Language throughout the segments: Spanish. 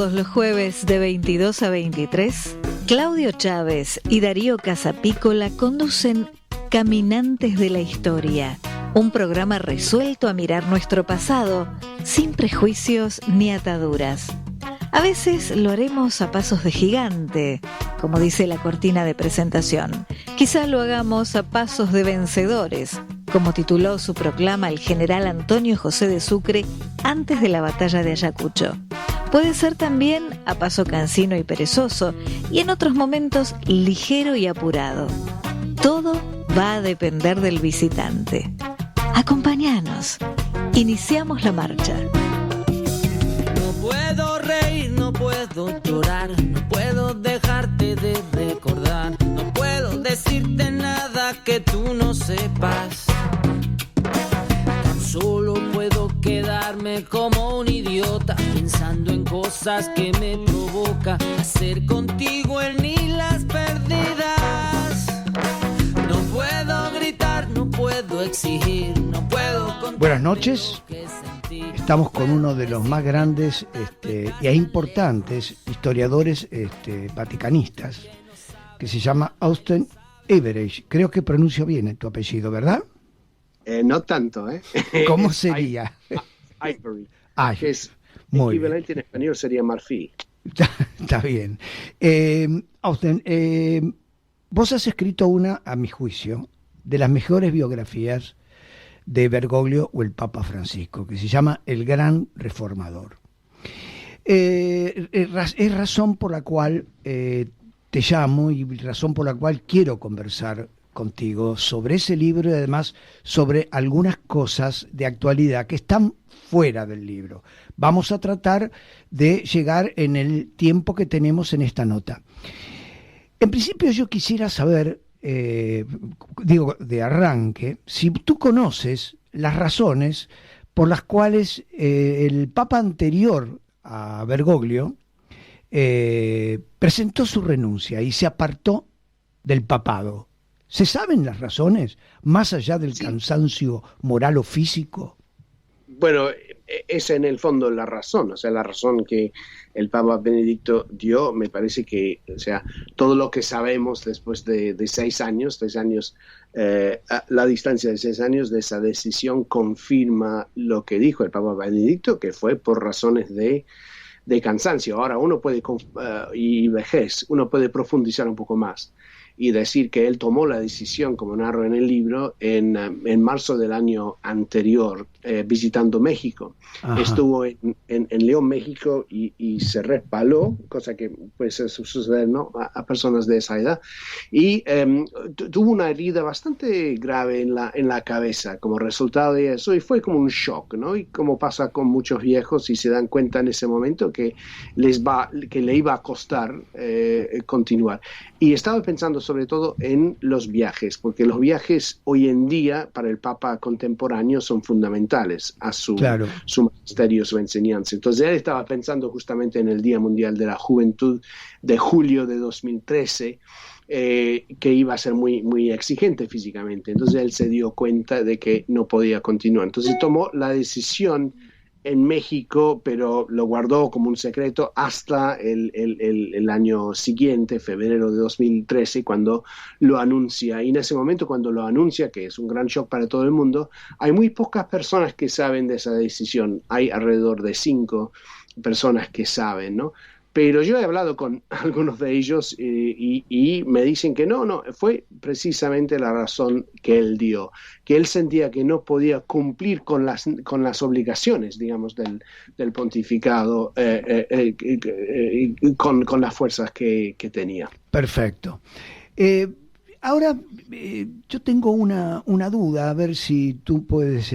Todos los jueves de 22 a 23, Claudio Chávez y Darío Casapícola conducen Caminantes de la Historia, un programa resuelto a mirar nuestro pasado, sin prejuicios ni ataduras. A veces lo haremos a pasos de gigante, como dice la cortina de presentación. Quizá lo hagamos a pasos de vencedores, como tituló su proclama el general Antonio José de Sucre antes de la batalla de Ayacucho. Puede ser también a paso cansino y perezoso, y en otros momentos ligero y apurado. Todo va a depender del visitante. Acompáñanos. Iniciamos la marcha. No puedo reír, no puedo llorar, no puedo dejarte de recordar, no puedo decirte nada que tú no sepas. Tan solo puedo quedarme como un idiota pensando en cosas que me provoca hacer contigo el ni las perdidas. No puedo gritar, no puedo exigir, no puedo contar. Buenas noches. Estamos con uno de los más grandes y importantes historiadores vaticanistas, que se llama Austen Average. Creo que pronuncio bien tu apellido, ¿verdad? No tanto, ¿eh? ¿Cómo sería? Ivory. Que es muy equivalente bien. En español sería marfil. Está bien. Austen, vos has escrito una, a mi juicio, de las mejores biografías de Bergoglio o el Papa Francisco, que se llama El Gran Reformador. Es razón por la cual te llamo y razón por la cual quiero conversar contigo sobre ese libro y además sobre algunas cosas de actualidad que están fuera del libro. Vamos a tratar de llegar en el tiempo que tenemos en esta nota. En principio yo quisiera saber, de arranque, si tú conoces las razones por las cuales el Papa anterior a Bergoglio presentó su renuncia y se apartó del papado. ¿Se saben las razones, más allá del cansancio moral o físico? Bueno, es en el fondo la razón, o sea, la razón que el Papa Benedicto dio, me parece que, o sea, todo lo que sabemos después de 6 años, la distancia de 6 años de esa decisión confirma lo que dijo el Papa Benedicto, que fue por razones de cansancio. Ahora uno puede, y vejez, uno puede profundizar un poco más y decir que él tomó la decisión, como narro en el libro, en marzo del año anterior, visitando México. Ajá. Estuvo en León, México, y se resbaló, cosa que puede suceder, ¿no?, a personas de esa edad, y tuvo una herida bastante grave en la cabeza como resultado de eso, y fue como un shock, ¿no? Y como pasa con muchos viejos, y se dan cuenta en ese momento que le iba a costar continuar. Y estaba pensando sobre todo en los viajes, porque los viajes hoy en día para el Papa contemporáneo son fundamentales a su magisterio, su enseñanza. Entonces él estaba pensando justamente en el Día Mundial de la Juventud de julio de 2013, que iba a ser muy, muy exigente físicamente. Entonces él se dio cuenta de que no podía continuar. Entonces tomó la decisión en México, pero lo guardó como un secreto hasta el año siguiente, febrero de 2013, cuando lo anuncia. Y en ese momento, cuando lo anuncia, que es un gran shock para todo el mundo, hay muy pocas personas que saben de esa decisión. Hay alrededor de 5 personas que saben, ¿no? Pero yo he hablado con algunos de ellos y me dicen que no, fue precisamente la razón que él dio, que él sentía que no podía cumplir con las obligaciones, digamos, del pontificado con las fuerzas que tenía. Perfecto. Ahora, yo tengo una duda, a ver si tú puedes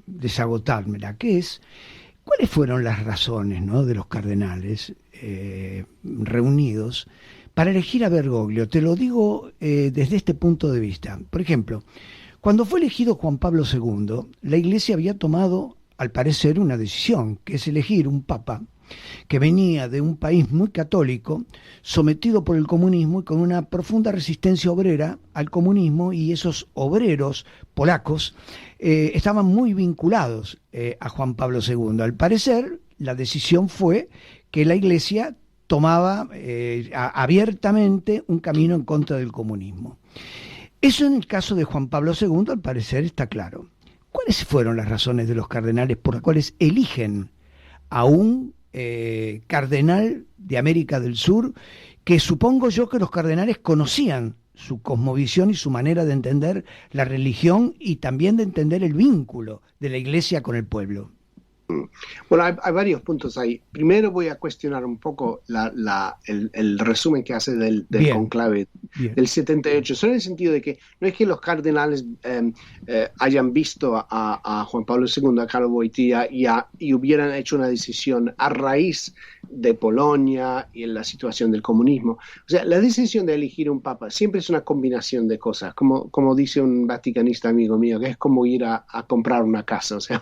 desagotármela, que es: ¿cuáles fueron las razones, ¿no?, de los cardenales reunidos para elegir a Bergoglio? Te lo digo desde este punto de vista. Por ejemplo, cuando fue elegido Juan Pablo II, la Iglesia había tomado, al parecer, una decisión, que es elegir un papa que venía de un país muy católico, sometido por el comunismo y con una profunda resistencia obrera al comunismo, y esos obreros polacos estaban muy vinculados a Juan Pablo II. Al parecer, la decisión fue que la Iglesia tomaba abiertamente un camino en contra del comunismo. Eso en el caso de Juan Pablo II, al parecer, está claro. ¿Cuáles fueron las razones de los cardenales por las cuales eligen a un cardenal de América del Sur, que supongo yo que los cardenales conocían su cosmovisión y su manera de entender la religión y también de entender el vínculo de la Iglesia con el pueblo? Bueno, hay varios puntos ahí. Primero voy a cuestionar un poco el resumen que hace del conclave del 78, solo en el sentido de que no es que los cardenales hayan visto a Juan Pablo II, a Karol Wojtyła y hubieran hecho una decisión a raíz de Polonia y en la situación del comunismo. O sea, la decisión de elegir un papa siempre es una combinación de cosas, como dice un vaticanista amigo mío, que es como ir a comprar una casa. O sea,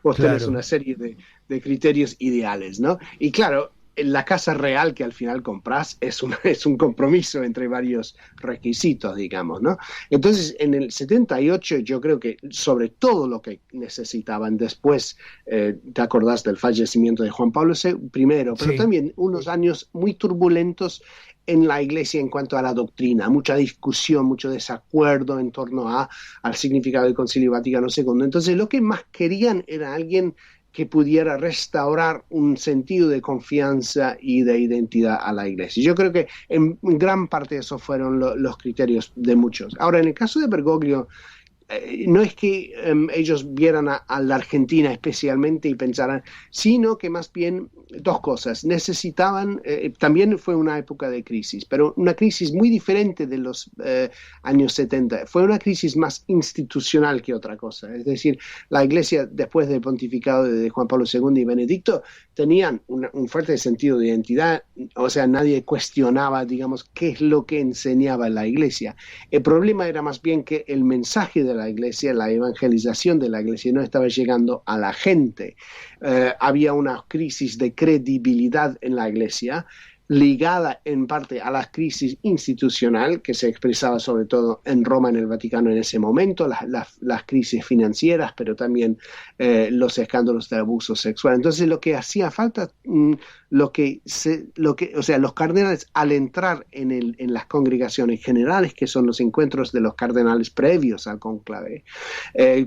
vos tenés una serie de criterios ideales, ¿no? Y claro, la casa real que al final compras es un compromiso entre varios requisitos, digamos, ¿no? Entonces, en el 78 yo creo que sobre todo lo que necesitaban después, te acordás del fallecimiento de Juan Pablo I, pero sí, también unos años muy turbulentos en la Iglesia en cuanto a la doctrina, mucha discusión, mucho desacuerdo en torno al significado del Concilio Vaticano II. Entonces, lo que más querían era alguien que pudiera restaurar un sentido de confianza y de identidad a la Iglesia. Yo creo que en gran parte esos fueron los criterios de muchos. Ahora, en el caso de Bergoglio, no es que ellos vieran a la Argentina especialmente y pensaran, sino que más bien dos cosas. Necesitaban, también fue una época de crisis, pero una crisis muy diferente de los años 70. Fue una crisis más institucional que otra cosa. Es decir, la Iglesia, después del pontificado de Juan Pablo II y Benedicto, tenían un fuerte sentido de identidad. O sea, nadie cuestionaba, digamos, qué es lo que enseñaba la Iglesia. El problema era más bien que el mensaje de la Iglesia, la evangelización de la Iglesia no estaba llegando a la gente. Había una crisis de credibilidad en la Iglesia, ligada en parte a la crisis institucional que se expresaba sobre todo en Roma, en el Vaticano en ese momento, las crisis financieras, pero también los escándalos de abuso sexual. Entonces lo que hacía falta, o sea, los cardenales al entrar en las congregaciones generales, que son los encuentros de los cardenales previos al conclave,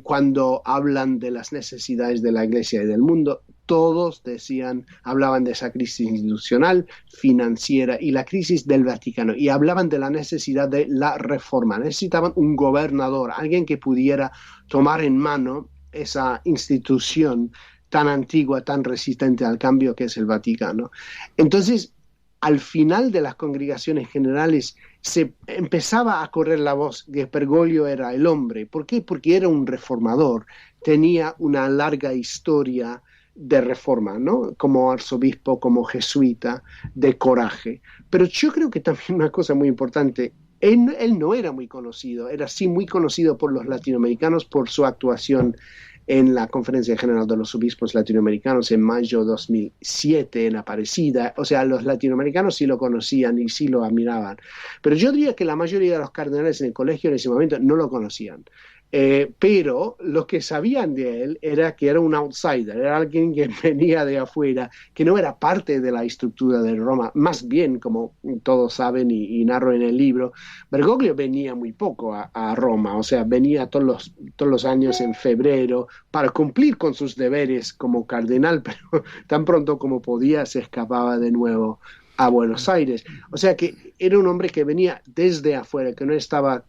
cuando hablan de las necesidades de la Iglesia y del mundo, todos hablaban de esa crisis institucional, financiera y la crisis del Vaticano, y hablaban de la necesidad de la reforma. Necesitaban un gobernador, alguien que pudiera tomar en mano esa institución tan antigua, tan resistente al cambio que es el Vaticano. Entonces, al final de las congregaciones generales se empezaba a correr la voz que Bergoglio era el hombre. ¿Por qué? Porque era un reformador, tenía una larga historia de reforma, ¿no? Como arzobispo, como jesuita, de coraje. Pero yo creo que también una cosa muy importante, él no era muy conocido, era sí muy conocido por los latinoamericanos por su actuación en la Conferencia General de los Obispos Latinoamericanos en mayo de 2007 en Aparecida. O sea, los latinoamericanos sí lo conocían y sí lo admiraban. Pero yo diría que la mayoría de los cardenales en el colegio en ese momento no lo conocían. Pero lo que sabían de él era que era un outsider, era alguien que venía de afuera, que no era parte de la estructura de Roma. Más bien, como todos saben y narro en el libro, Bergoglio venía muy poco a Roma, o sea, venía todos los años en febrero para cumplir con sus deberes como cardenal, pero tan pronto como podía se escapaba de nuevo a Buenos Aires. O sea que era un hombre que venía desde afuera, que no estaba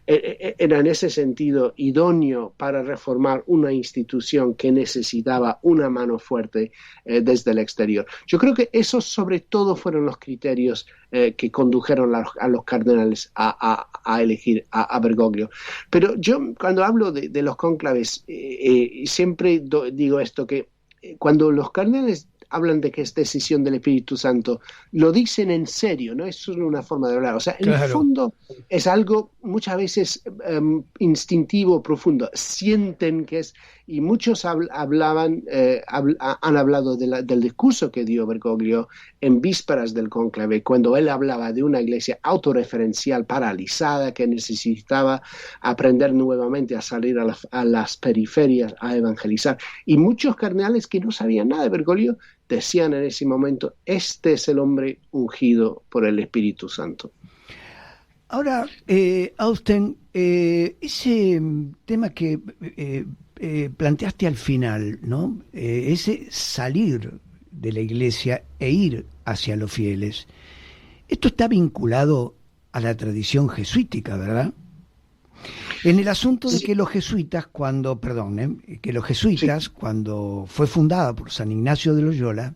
era en ese sentido idóneo para reformar una institución que necesitaba una mano fuerte desde el exterior. Yo creo que esos sobre todo fueron los criterios que condujeron a los cardenales a elegir a Bergoglio. Pero yo cuando hablo de los cónclaves siempre digo esto, que cuando los cardenales hablan de que es decisión del Espíritu Santo, lo dicen en serio, no es solo una forma de hablar. O sea, en el fondo es algo muchas veces instintivo, profundo. Sienten que es, y muchos han hablado del discurso que dio Bergoglio en vísperas del cónclave, cuando él hablaba de una iglesia autorreferencial paralizada que necesitaba aprender nuevamente a salir a las periferias a evangelizar. Y muchos cardenales que no sabían nada de Bergoglio decían en ese momento: este es el hombre ungido por el Espíritu Santo. Ahora, Austen, ese tema que planteaste al final, ¿no? Ese salir de la iglesia e ir hacia los fieles, esto está vinculado a la tradición jesuítica, ¿verdad? En el asunto de que los jesuitas, cuando fue fundada por San Ignacio de Loyola,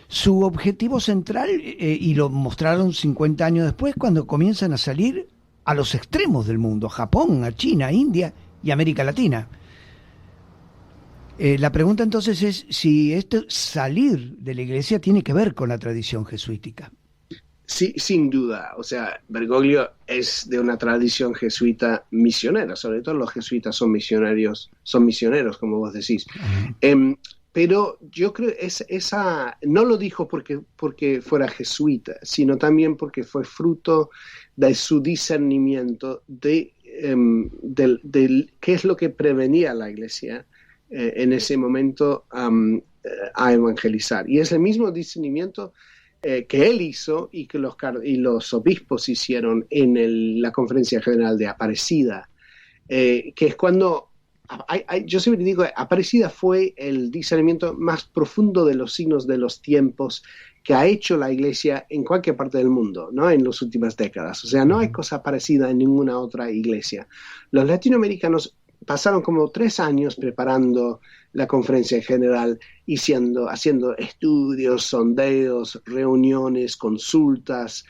su objetivo central, y lo mostraron 50 años después, cuando comienzan a salir a los extremos del mundo, Japón, a China, a India y América Latina. La pregunta entonces es si esto salir de la iglesia tiene que ver con la tradición jesuítica. Sí, sin duda. O sea, Bergoglio es de una tradición jesuita misionera. Sobre todo los jesuitas son misioneros, como vos decís. Uh-huh. Pero yo creo esa no lo dijo porque fuera jesuita, sino también porque fue fruto de su discernimiento de qué es lo que prevenía la iglesia en ese momento a evangelizar. Y es el mismo discernimiento que él hizo y que los obispos hicieron en la Conferencia General de Aparecida, que es cuando, yo siempre digo, Aparecida fue el discernimiento más profundo de los signos de los tiempos que ha hecho la Iglesia en cualquier parte del mundo, ¿no? En las últimas décadas. O sea, no hay cosa parecida en ninguna otra iglesia. Los latinoamericanos pasaron como 3 años preparando la conferencia general, haciendo estudios, sondeos, reuniones, consultas,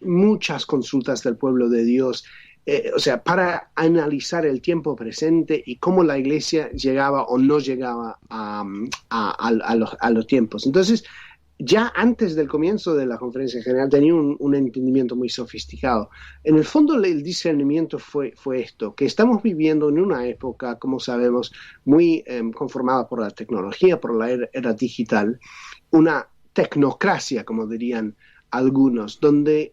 muchas consultas del pueblo de Dios, o sea, para analizar el tiempo presente y cómo la iglesia llegaba o no llegaba a los tiempos. Entonces, ya antes del comienzo de la conferencia general tenía un entendimiento muy sofisticado. En el fondo el discernimiento fue esto, que estamos viviendo en una época, como sabemos, muy conformada por la tecnología, por la era digital, una tecnocracia, como dirían algunos, donde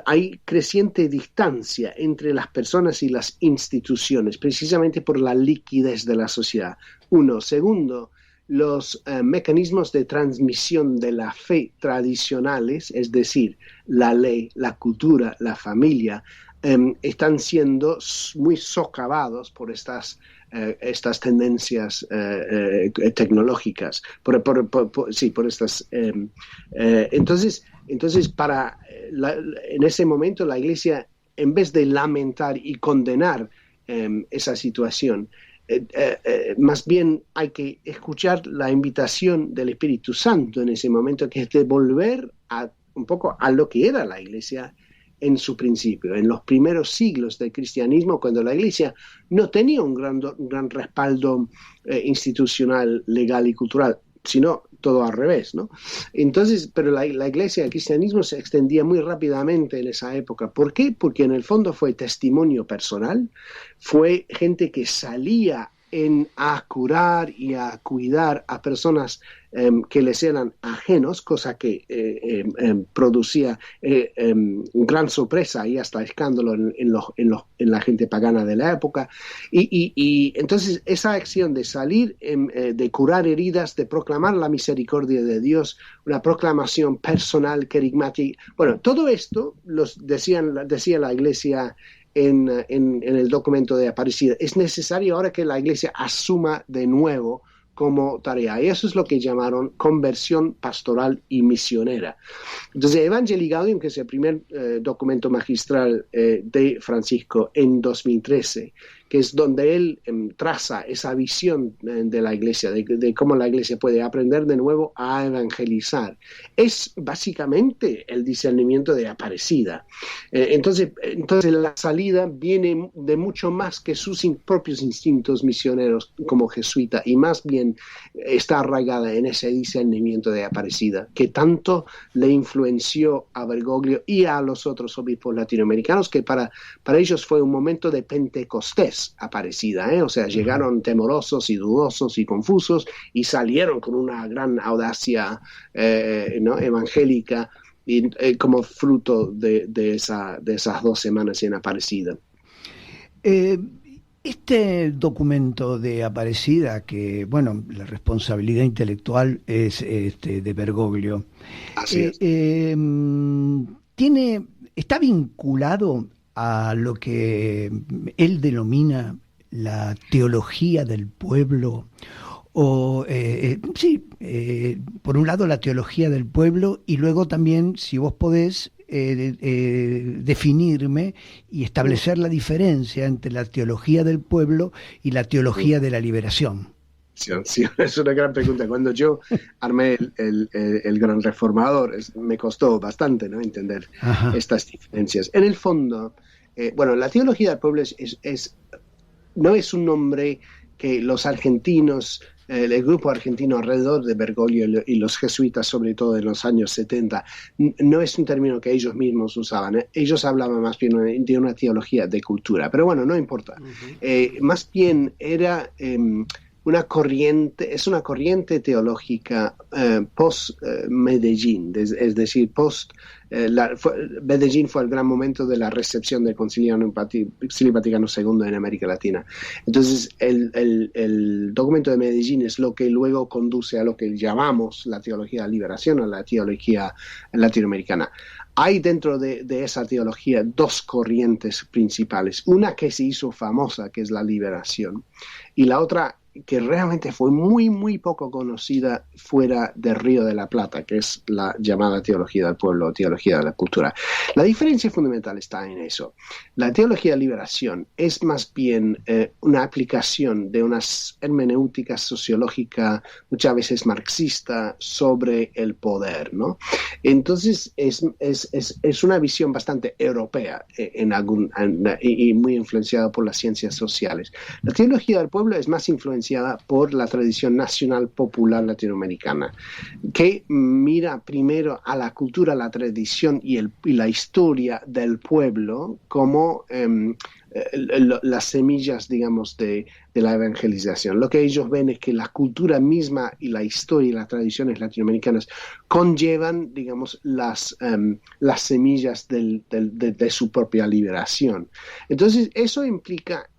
hay creciente distancia entre las personas y las instituciones, precisamente por la liquidez de la sociedad. Uno. Segundo, los mecanismos de transmisión de la fe tradicionales, es decir, la ley, la cultura, la familia, están siendo muy socavados por estas tendencias tecnológicas, por estas. Entonces en ese momento la Iglesia, en vez de lamentar y condenar esa situación, más bien hay que escuchar la invitación del Espíritu Santo en ese momento, que es de volver un poco a lo que era la Iglesia en su principio, en los primeros siglos del cristianismo, cuando la Iglesia no tenía un gran respaldo institucional, legal y cultural, sino todo al revés, ¿no? Entonces, pero la Iglesia, el cristianismo se extendía muy rápidamente en esa época. ¿Por qué? Porque en el fondo fue testimonio personal, fue gente que salía a curar y a cuidar a personas que les eran ajenos, cosa que producía gran sorpresa y hasta escándalo en la gente pagana de la época. Y entonces esa acción de salir, de curar heridas, de proclamar la misericordia de Dios, una proclamación personal, querigmática, bueno, todo esto decía la Iglesia en el documento de Aparecida. Es necesario ahora que la Iglesia asuma de nuevo como tarea, y eso es lo que llamaron conversión pastoral y misionera. Entonces, Evangelii Gaudium, que es el primer documento magistral de Francisco en 2013, que es donde él traza esa visión de la iglesia, de cómo la iglesia puede aprender de nuevo a evangelizar. Es básicamente el discernimiento de Aparecida. Entonces la salida viene de mucho más que sus propios instintos misioneros como jesuita, y más bien está arraigada en ese discernimiento de Aparecida, que tanto le influenció a Bergoglio y a los otros obispos latinoamericanos, que para ellos fue un momento de Pentecostés Aparecida, o sea, llegaron temorosos y dudosos y confusos y salieron con una gran audacia ¿no? evangélica, y como fruto de esas 2 semanas en Aparecida. Este documento de Aparecida, que bueno, la responsabilidad intelectual es de Bergoglio, Así es. está vinculado a lo que él denomina la teología del pueblo, o por un lado la teología del pueblo, y luego también, si vos podés, definirme y establecer la diferencia entre la teología del pueblo y la teología de la liberación. Sí, es una gran pregunta. Cuando yo armé el Gran Reformador, me costó bastante, ¿no?, entender estas diferencias. En el fondo, la teología del pueblo no es un nombre que los argentinos, el grupo argentino alrededor de Bergoglio y los jesuitas, sobre todo en los años 70, no es un término que ellos mismos usaban. Ellos hablaban más bien de una teología de cultura, pero bueno, no importa. Más bien era una corriente teológica post-Medellín, es decir, Medellín fue el gran momento de la recepción del Concilio Vaticano II en América Latina. Entonces, el documento de Medellín es lo que luego conduce a lo que llamamos la teología de liberación, o la teología latinoamericana. Hay dentro de esa teología 2 corrientes principales. Una que se hizo famosa, que es la liberación, y la otra que realmente fue muy, muy poco conocida fuera del Río de la Plata, que es la llamada teología del pueblo o teología de la cultura. La diferencia fundamental está en eso. La teología de liberación es más bien una aplicación de una hermenéutica sociológica, muchas veces marxista, sobre el poder, ¿no? Entonces es una visión bastante europea y muy influenciada por las ciencias sociales. La teología del pueblo es más influenciada por la tradición nacional popular latinoamericana, que mira primero a la cultura, la tradición y la historia del pueblo como las semillas, digamos, de la evangelización. Lo que ellos ven es que la cultura misma y la historia y las tradiciones latinoamericanas conllevan, digamos, las semillas de su propia liberación. Entonces, eso implica,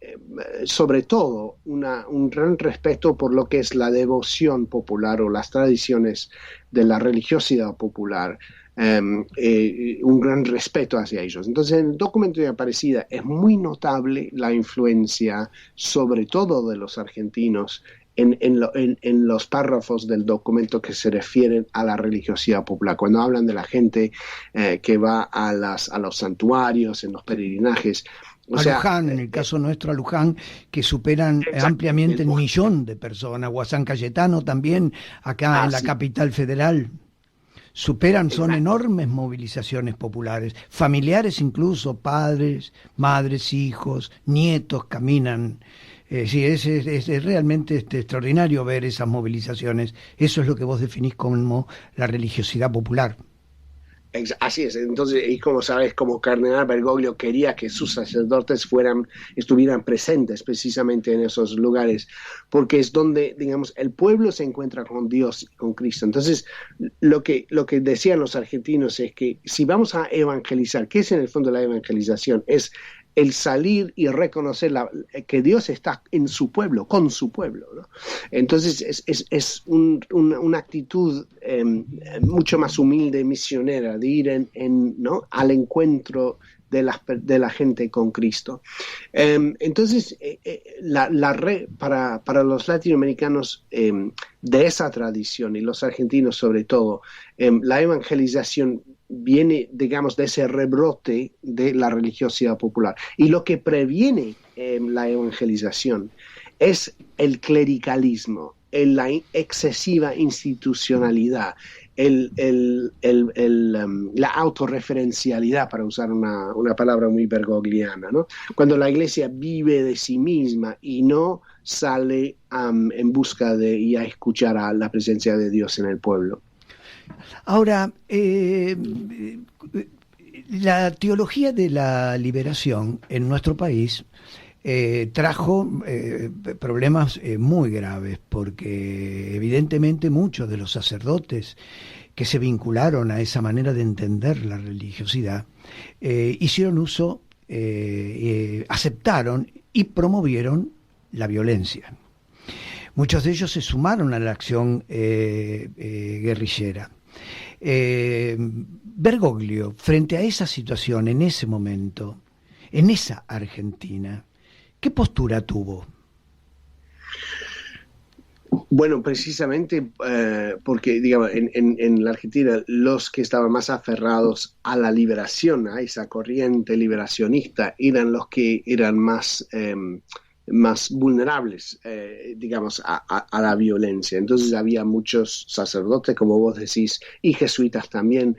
sobre todo, un gran respeto por lo que es la devoción popular o las tradiciones de la religiosidad popular, un gran respeto hacia ellos. Entonces, en el documento de Aparecida es muy notable la influencia, sobre todo de los argentinos, en los párrafos del documento que se refieren a la religiosidad popular. Cuando hablan de la gente que va a los santuarios, en los peregrinajes. Luján, en el caso nuestro, a Luján, que superan ampliamente el 1.000.000 de personas, o a San Cayetano también, acá en la capital federal. Son enormes movilizaciones populares, familiares incluso, padres, madres, hijos, nietos caminan. Es realmente extraordinario ver esas movilizaciones. Eso es lo que vos definís como la religiosidad popular. Así es. Entonces, y como sabes, como Cardenal Bergoglio quería que sus sacerdotes estuvieran presentes precisamente en esos lugares, porque es donde, digamos, el pueblo se encuentra con Dios y con Cristo. Entonces, lo que decían los argentinos es que si vamos a evangelizar, ¿qué es en el fondo la evangelización? Es el salir y reconocer que Dios está en su pueblo, con su pueblo, ¿no? Entonces es una actitud mucho más humilde, misionera, de ir ¿no?, al encuentro de la gente con Cristo. Entonces, para los latinoamericanos de esa tradición, y los argentinos sobre todo, la evangelización viene, digamos, de ese rebrote de la religiosidad popular. Y lo que previene la evangelización es el clericalismo, la excesiva institucionalidad, la autorreferencialidad, para usar una palabra muy bergogliana, ¿no? Cuando la iglesia vive de sí misma y no sale en busca de y a escuchar a la presencia de Dios en el pueblo. Ahora, la teología de la liberación en nuestro país trajo problemas muy graves, porque evidentemente muchos de los sacerdotes que se vincularon a esa manera de entender la religiosidad hicieron uso, aceptaron y promovieron la violencia. Muchos de ellos se sumaron a la acción guerrillera. Bergoglio, frente a esa situación, en ese momento, en esa Argentina, ¿qué postura tuvo? Bueno, precisamente porque, digamos, en la Argentina los que estaban más aferrados a la liberación, a esa corriente liberacionista, eran los que eran más vulnerables, digamos, a la violencia. Entonces había muchos sacerdotes, como vos decís, y jesuitas también,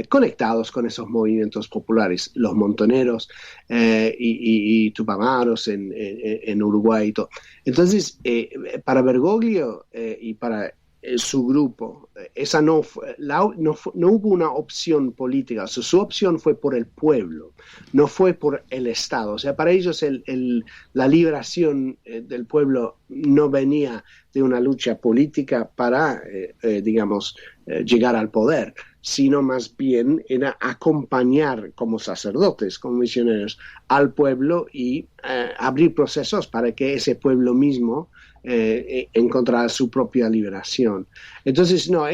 conectados con esos movimientos populares, los montoneros y tupamaros en Uruguay y todo. Entonces, para Bergoglio y para su grupo, esa no hubo una opción política. O sea, su opción fue por el pueblo, no fue por el Estado. O sea, para ellos la liberación del pueblo no venía de una lucha política para, digamos, llegar al poder, sino más bien era acompañar como sacerdotes, como misioneros, al pueblo y abrir procesos para que ese pueblo mismo encontrar su propia liberación. Entonces, no,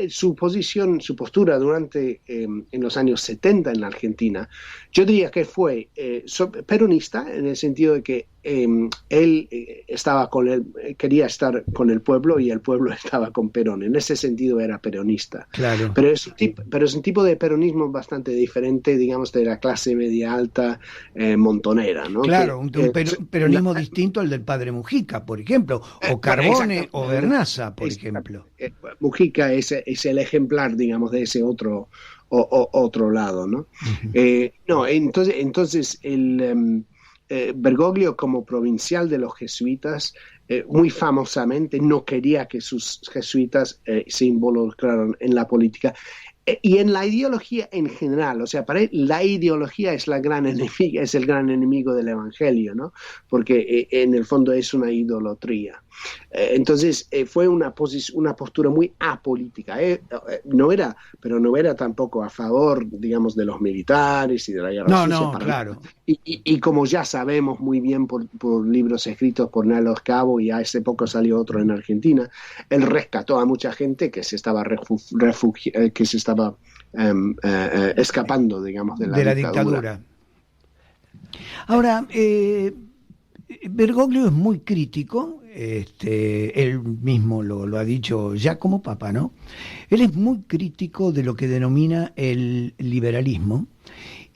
su postura durante en los años 70 en la Argentina, yo diría que fue peronista, en el sentido de que él quería estar con el pueblo y el pueblo estaba con Perón. En ese sentido era peronista. Claro. Pero es un tipo de peronismo bastante diferente, digamos, de la clase media alta montonera, ¿no? Claro, un peronismo distinto al del padre Mujica, por ejemplo, o Carbone o Vernaza, por ejemplo. Mujica es el ejemplar, digamos, de ese otro lado, ¿no? Uh-huh. No, entonces Bergoglio, como provincial de los jesuitas, muy famosamente no quería que sus jesuitas se involucraran en la política y en la ideología en general. O sea, para él la ideología es el gran enemigo del evangelio, ¿no? Porque en el fondo es una idolatría. Entonces fue una postura muy apolítica. No era tampoco a favor, digamos, de los militares y de la guerra sucia. No, claro. Y como ya sabemos muy bien por libros escritos por Nalo Cabo, y hace poco salió otro en Argentina, él rescató a mucha gente que se estaba escapando, digamos, de la dictadura. Ahora, Bergoglio es muy crítico, él mismo lo ha dicho ya como papa, ¿no? Él es muy crítico de lo que denomina el liberalismo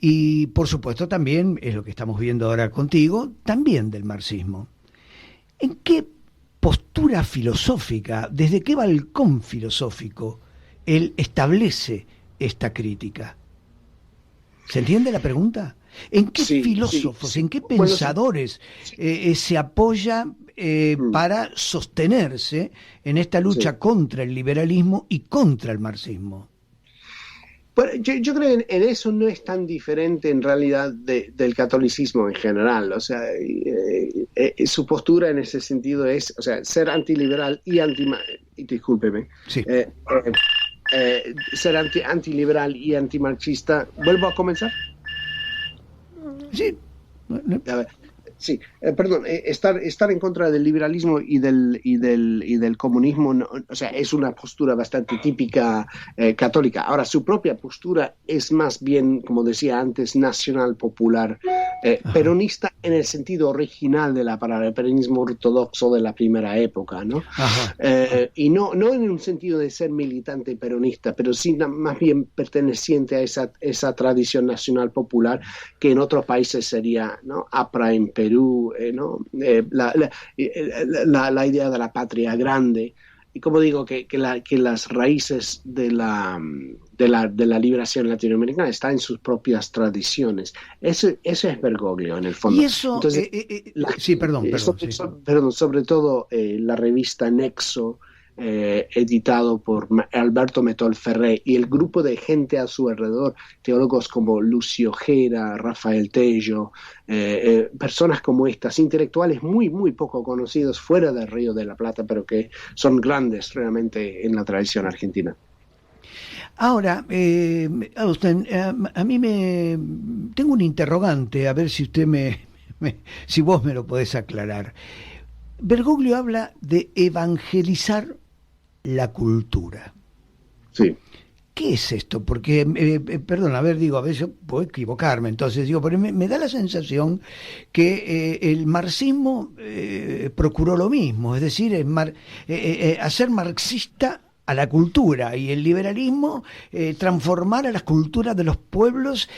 y, por supuesto, también, es lo que estamos viendo ahora contigo, también del marxismo. ¿En qué postura filosófica, desde qué balcón filosófico él establece esta crítica? ¿Se entiende la pregunta? ¿En qué filósofos, en qué pensadores se apoya para sostenerse en esta lucha contra el liberalismo y contra el marxismo? Bueno, yo creo que en eso no es tan diferente en realidad del catolicismo en general. O sea, su postura en ese sentido es, o sea, ser antiliberal y discúlpeme. Sí. Ser antiliberal y antimarxista. ¿Vuelvo a comenzar? Sí. A ver, Sí, perdón, estar en contra del liberalismo y del comunismo, no, o sea, es una postura bastante típica católica. Ahora, su propia postura es más bien, como decía antes, nacional popular, peronista en el sentido original de la palabra, el peronismo ortodoxo de la primera época, ¿no? Y no en un sentido de ser militante peronista, pero sí más bien perteneciente a esa tradición nacional popular que en otros países sería, ¿no? APRA en Perú, ¿no? La idea de la patria grande. Y como digo, que las raíces de la liberación latinoamericana están en sus propias tradiciones. Eso es Bergoglio, en el fondo. Y eso... Entonces, sí, perdón. Sobre todo la revista Nexo, editado por Alberto Metol Ferré, y el grupo de gente a su alrededor, teólogos como Lucio Gera, Rafael Tello, personas como estas, intelectuales muy, muy poco conocidos fuera del Río de la Plata, pero que son grandes realmente en la tradición argentina. Ahora, Agustín, a mí tengo un interrogante, a ver si usted si vos me lo podés aclarar. Bergoglio habla de evangelizar la cultura. Sí. ¿Qué es esto? Porque, perdón, a veces puedo equivocarme, entonces pero me da la sensación que el marxismo procuró lo mismo, es decir, hacer marxista a la cultura, y el liberalismo transformar a las culturas de los pueblos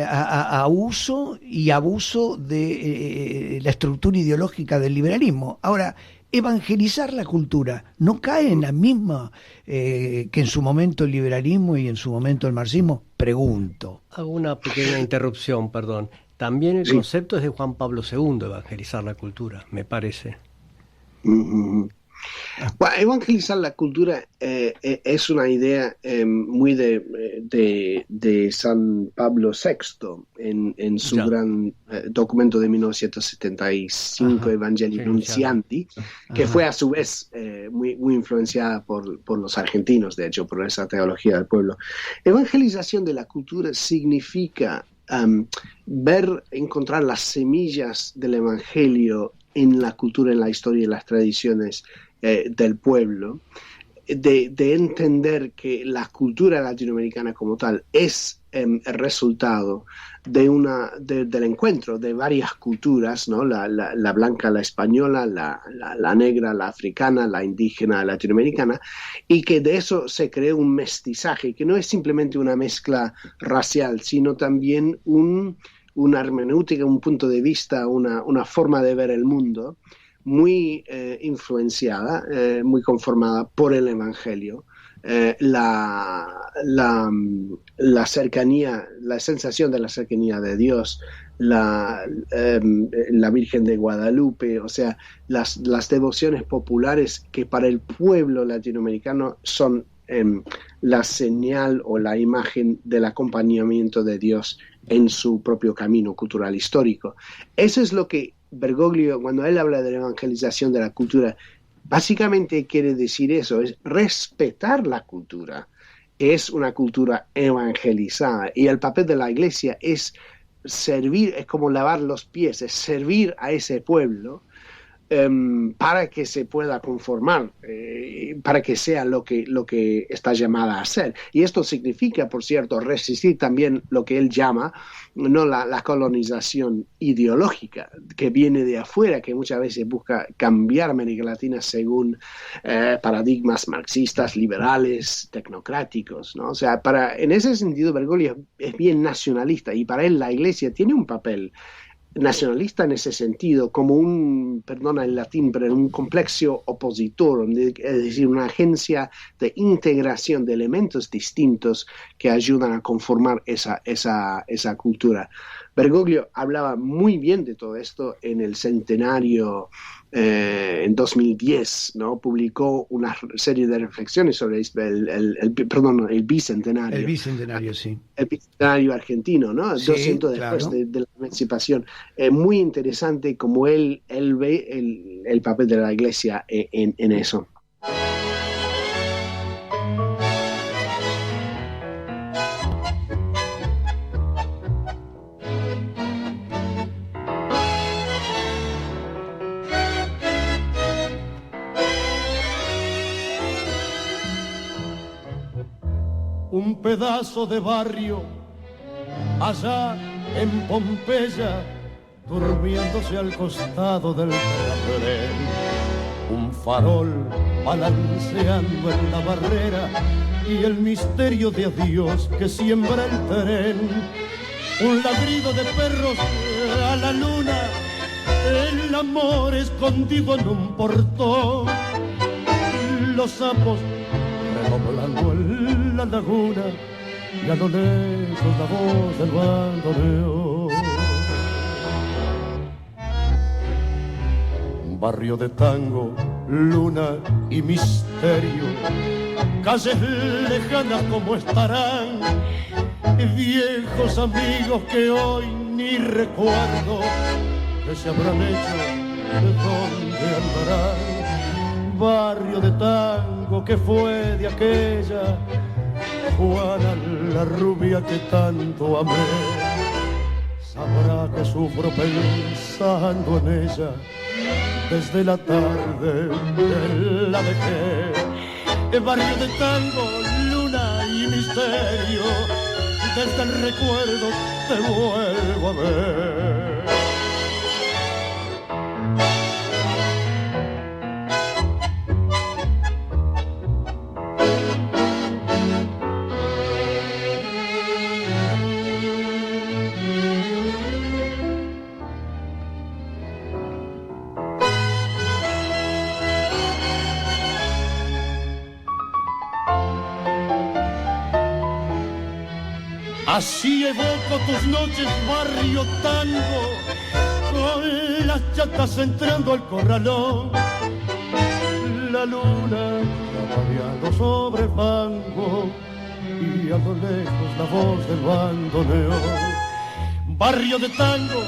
a uso y abuso de la estructura ideológica del liberalismo. Ahora, evangelizar la cultura no cae en la misma que en su momento el liberalismo y en su momento el marxismo, pregunto. Hago una pequeña interrupción, perdón. También el concepto es de Juan Pablo II, evangelizar la cultura, me parece. Bueno, evangelizar la cultura es una idea muy de San Pablo VI en su gran documento de 1975, Evangelii Nuntiandi, que fue a su vez muy, muy influenciada por los argentinos, de hecho, por esa teología del pueblo. Evangelización de la cultura significa encontrar las semillas del evangelio en la cultura, en la historia y en las tradiciones del pueblo, de entender que la cultura latinoamericana como tal es el resultado del encuentro de varias culturas, ¿no? La blanca, la española, la negra, la africana, la indígena, la latinoamericana, y que de eso se creó un mestizaje, que no es simplemente una mezcla racial, sino también una hermenéutica, un punto de vista, una forma de ver el mundo muy influenciada, muy conformada por el Evangelio. La cercanía, la sensación de la cercanía de Dios, la Virgen de Guadalupe, o sea, las devociones populares que para el pueblo latinoamericano son la señal o la imagen del acompañamiento de Dios en su propio camino cultural histórico. Eso es lo que Bergoglio, cuando él habla de la evangelización de la cultura, básicamente quiere decir eso, es respetar la cultura. Es una cultura evangelizada, y el papel de la iglesia es servir, es como lavar los pies, es servir a ese pueblo para que se pueda conformar, para que sea lo que está llamada a ser. Y esto significa, por cierto, resistir también lo que él llama, no la colonización ideológica que viene de afuera, que muchas veces busca cambiar América Latina según paradigmas marxistas, liberales, tecnocráticos, ¿no? O sea, en ese sentido Bergoglio es bien nacionalista, y para él la iglesia tiene un papel nacionalista en ese sentido, como perdona el latín, pero un complexo opositor, es decir, una agencia de integración de elementos distintos que ayudan a conformar esa cultura. Bergoglio hablaba muy bien de todo esto en el centenario, en 2010, ¿no? Publicó una serie de reflexiones sobre el bicentenario. El bicentenario, sí. El bicentenario argentino, ¿no? Sí, 200 después de la emancipación. Muy interesante como él ve el papel de la iglesia en eso. un pedazo de barrio allá en Pompeya, durmiéndose al costado del tren. Un farol balanceando en la barrera y el misterio de adiós que siembra el tren. Un ladrido de perros a la luna, el amor escondido en un portón. Los sapos redoblando en la laguna y a lo lejos la voz del bandoneón. Un barrio de tango, luna y misterio, calles lejanas como estarán, viejos amigos que hoy ni recuerdo, que se habrán hecho, de dónde andarán. Barrio de tango que fue de aquella Juana la rubia que tanto amé. Sabrá que sufro pensando en ella desde la tarde que la dejé. Barrio de tango, luna y misterio, desde el recuerdo te vuelvo a ver. Así evoco tus noches, barrio tango, con las chatas entrando al corralón. La luna jadeando sobre fango y a lo lejos la voz del bandoneón. Barrio de tango,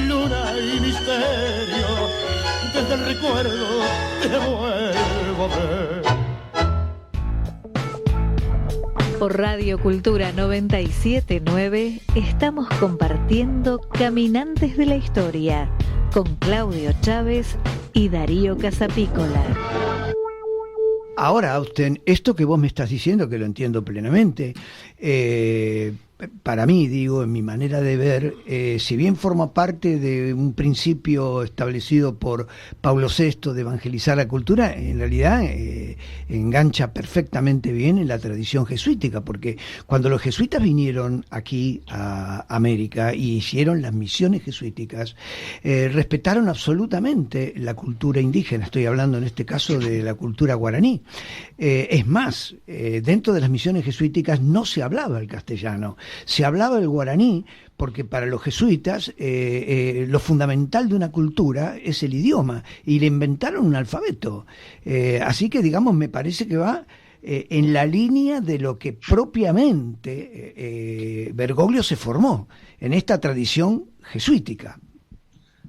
luna y misterio, desde el recuerdo te vuelvo a ver. Por Radio Cultura 97.9 estamos compartiendo Caminantes de la Historia con Claudio Chávez y Darío Casapícola. Ahora, Austen, esto que vos me estás diciendo, que lo entiendo plenamente, para mí, digo, en mi manera de ver, si bien forma parte de un principio establecido por Pablo VI de evangelizar la cultura, en realidad engancha perfectamente bien en la tradición jesuítica, porque cuando los jesuitas vinieron aquí a América y hicieron las misiones jesuíticas, respetaron absolutamente la cultura indígena. Estoy hablando en este caso de la cultura guaraní. Es más, dentro de las misiones jesuíticas no se hablaba el castellano, se hablaba el guaraní, porque para los jesuitas lo fundamental de una cultura es el idioma, y le inventaron un alfabeto. Así que, digamos, me parece que va en la línea de lo que propiamente Bergoglio se formó, en esta tradición jesuítica.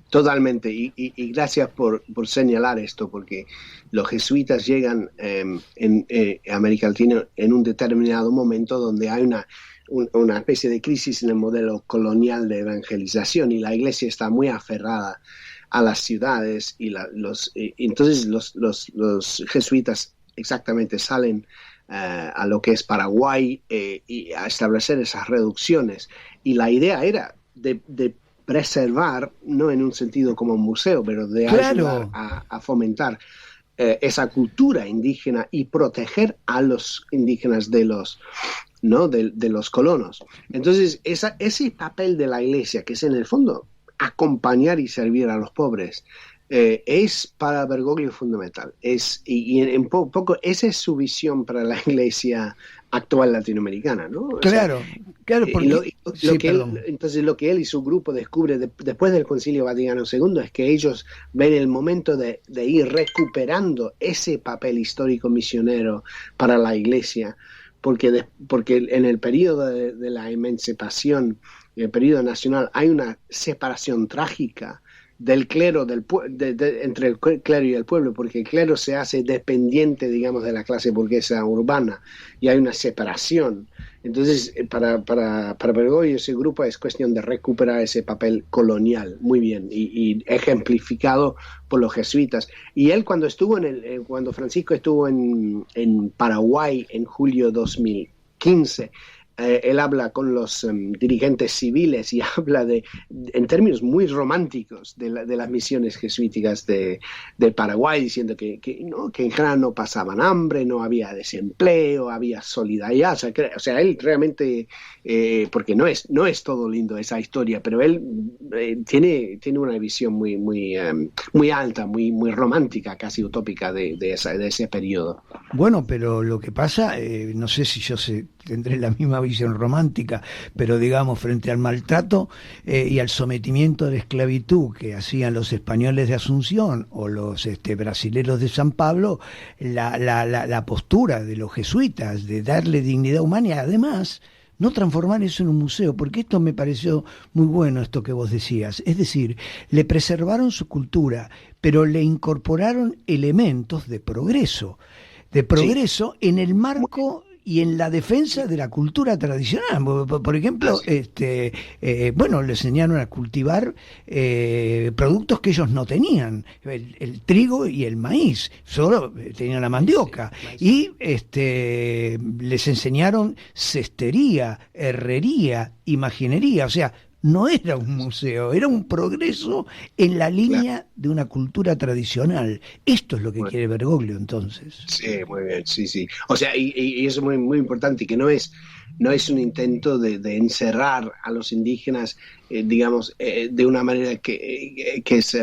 Totalmente, y gracias por señalar esto, porque los jesuitas llegan en América Latina en un determinado momento donde hay una especie de crisis en el modelo colonial de evangelización, y la iglesia está muy aferrada a las ciudades, y entonces los jesuitas exactamente salen a lo que es Paraguay y a establecer esas reducciones, y la idea era de preservar, no en un sentido como un museo, pero de ayudar a fomentar esa cultura indígena y proteger a los indígenas de los colonos. Entonces, ese papel de la iglesia, que es en el fondo acompañar y servir a los pobres, es para Bergoglio fundamental. Y en poco esa es su visión para la iglesia actual latinoamericana, ¿no? Claro, porque entonces lo que él y su grupo descubre después del Concilio Vaticano II es que ellos ven el momento de ir recuperando ese papel histórico misionero para la iglesia, porque en el periodo de la emancipación, el periodo nacional, hay una separación trágica del clero, entre el clero y el pueblo, porque el clero se hace dependiente, digamos, de la clase burguesa urbana, y hay una separación. Entonces, para Bergoglio, ese grupo es cuestión de recuperar ese papel colonial, muy bien, y ejemplificado por los jesuitas. Y él, cuando Francisco estuvo en Paraguay en julio 2015, XV, él habla con los dirigentes civiles y habla en términos muy románticos de las misiones jesuíticas del Paraguay, diciendo que en general no pasaban hambre, no había desempleo, había solidaridad. O sea, él realmente, porque no es todo lindo esa historia, pero él tiene una visión muy alta, muy romántica, casi utópica de ese periodo. Bueno, pero lo que pasa, no sé si yo tendré la misma visión romántica, pero digamos, frente al maltrato y al sometimiento de la esclavitud que hacían los españoles de Asunción o los brasileros de San Pablo, la postura de los jesuitas de darle dignidad humana y además no transformar eso en un museo, porque esto me pareció muy bueno, esto que vos decías, es decir, le preservaron su cultura, pero le incorporaron elementos de progreso sí, en el marco y en la defensa de la cultura tradicional. Por ejemplo, le enseñaron a cultivar productos que ellos no tenían, el trigo y el maíz, solo tenían la mandioca. Y les enseñaron cestería, herrería, imaginería, o sea, no era un museo, era un progreso en la línea de una cultura tradicional. Esto es lo que quiere Bergoglio, entonces. Sí, muy bien, sí. O sea, y eso es muy, muy importante, que no es un intento de encerrar a los indígenas, de una manera que es